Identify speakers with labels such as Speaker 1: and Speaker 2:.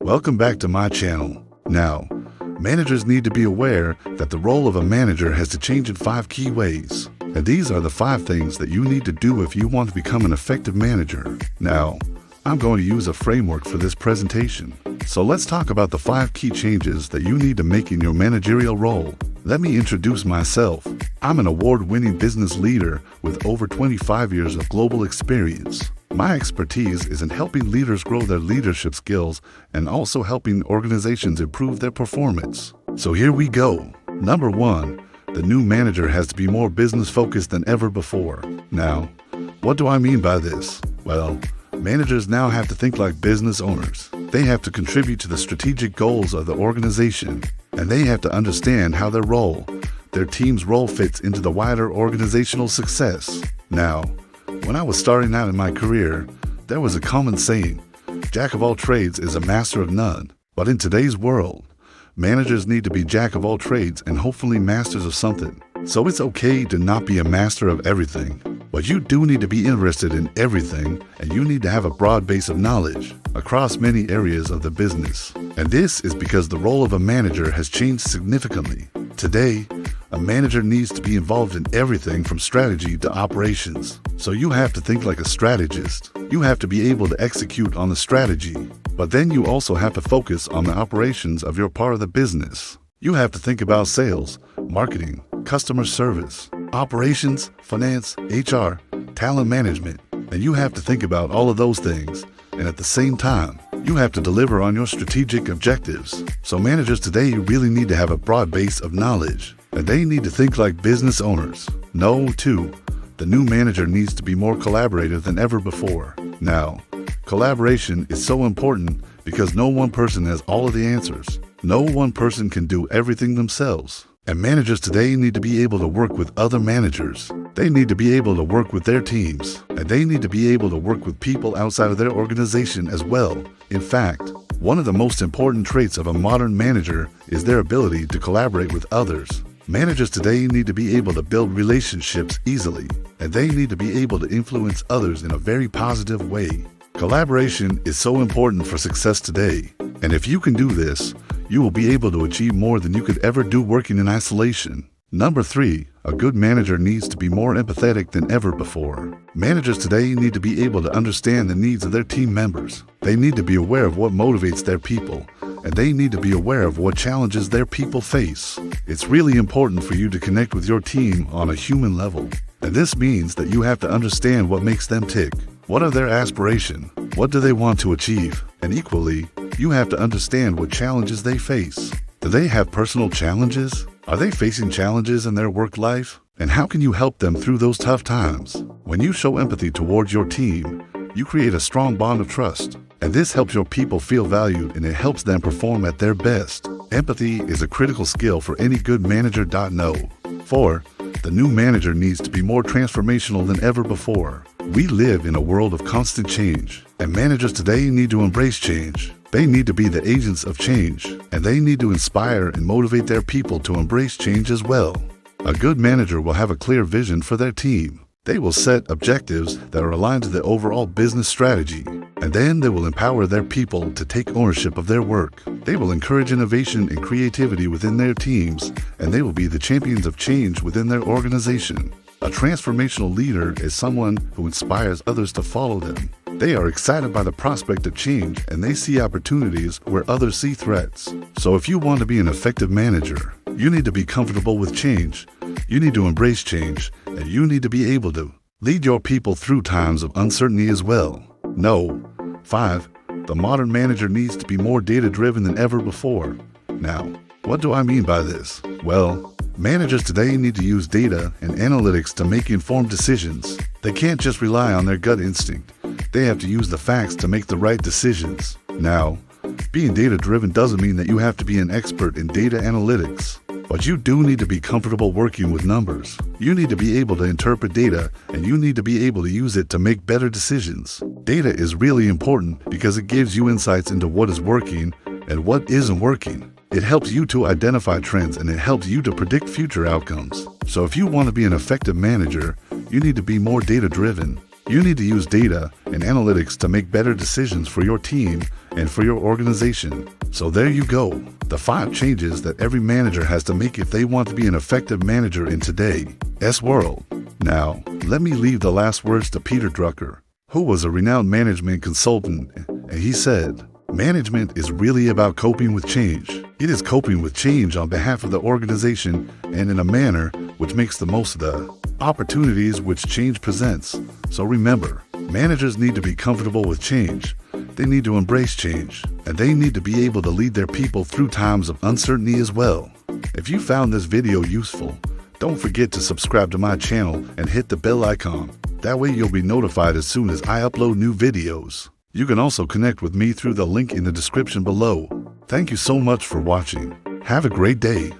Speaker 1: Welcome back to my channel. Now, managers need to be aware that the role of a manager has to change in 5 key ways. And these are the 5 things that you need to do if you want to become an effective manager. Now, I'm going to use a framework for this presentation. So let's talk about the 5 key changes that you need to make in your managerial role. Let me introduce myself. I'm an award-winning business leader with over 25 years of global experience. My expertise is in helping leaders grow their leadership skills and also helping organizations improve their performance. So here we go. Number 1, the new manager has to be more business-focused than ever before. Now, what do I mean by this? Well, managers now have to think like business owners. They have to contribute to the strategic goals of the organization, and they have to understand how their team's role fits into the wider organizational success. Now, when I was starting out in my career, there was a common saying, "Jack of all trades is a master of none." But in today's world, managers need to be jack of all trades and hopefully masters of something. So it's okay to not be a master of everything, but you do need to be interested in everything, and you need to have a broad base of knowledge across many areas of the business. And this is because the role of a manager has changed significantly. Today, a manager needs to be involved in everything from strategy to operations. So you have to think like a strategist. You have to be able to execute on the strategy, but then you also have to focus on the operations of your part of the business. You have to think about sales, marketing, customer service, operations, finance, HR, talent management, and you have to think about all of those things. And at the same time, you have to deliver on your strategic objectives. So managers today really need to have a broad base of knowledge, and they need to think like business owners. No, 2, the new manager needs to be more collaborative than ever before. Now, collaboration is so important because no one person has all of the answers. No one person can do everything themselves. And managers today need to be able to work with other managers. They need to be able to work with their teams, and they need to be able to work with people outside of their organization as well. In fact, one of the most important traits of a modern manager is their ability to collaborate with others. Managers today need to be able to build relationships easily, and they need to be able to influence others in a very positive way. Collaboration is so important for success today, and if you can do this, you will be able to achieve more than you could ever do working in isolation. Number 3, a good manager needs to be more empathetic than ever before. Managers today need to be able to understand the needs of their team members. They need to be aware of what motivates their people, and they need to be aware of what challenges their people face. It's really important for you to connect with your team on a human level. And this means that you have to understand what makes them tick. What are their aspirations? What do they want to achieve? And equally, you have to understand what challenges they face. Do they have personal challenges? Are they facing challenges in their work life? And how can you help them through those tough times? When you show empathy towards your team, you create a strong bond of trust. And this helps your people feel valued, and it helps them perform at their best. Empathy is a critical skill for any good manager. 4, the new manager needs to be more transformational than ever before. We live in a world of constant change, and managers today need to embrace change. They need to be the agents of change, and they need to inspire and motivate their people to embrace change as well. A good manager will have a clear vision for their team. They will set objectives that are aligned to the overall business strategy, and then they will empower their people to take ownership of their work. They will encourage innovation and creativity within their teams, and they will be the champions of change within their organization. A transformational leader is someone who inspires others to follow them. They are excited by the prospect of change, and they see opportunities where others see threats. So if you want to be an effective manager, you need to be comfortable with change. You need to embrace change, and you need to be able to lead your people through times of uncertainty as well. No. 5, the modern manager needs to be more data-driven than ever before. Now, what do I mean by this? Well, managers today need to use data and analytics to make informed decisions. They can't just rely on their gut instinct. They have to use the facts to make the right decisions. Now, being data-driven doesn't mean that you have to be an expert in data analytics, but you do need to be comfortable working with numbers. You need to be able to interpret data, and you need to be able to use it to make better decisions. Data is really important because it gives you insights into what is working and what isn't working. It helps you to identify trends, and it helps you to predict future outcomes. So if you want to be an effective manager, you need to be more data-driven. You need to use data and analytics to make better decisions for your team and for your organization. So there you go, the 5 changes that every manager has to make if they want to be an effective manager in today's world. Now, let me leave the last words to Peter Drucker, who was a renowned management consultant, and he said, "Management is really about coping with change. It is coping with change on behalf of the organization and in a manner which makes the most of the opportunities which change presents." So remember, managers need to be comfortable with change. They need to embrace change, and they need to be able to lead their people through times of uncertainty as well. If you found this video useful, don't forget to subscribe to my channel and hit the bell icon. That way you'll be notified as soon as I upload new videos. You can also connect with me through the link in the description below. Thank you so much for watching. Have a great day.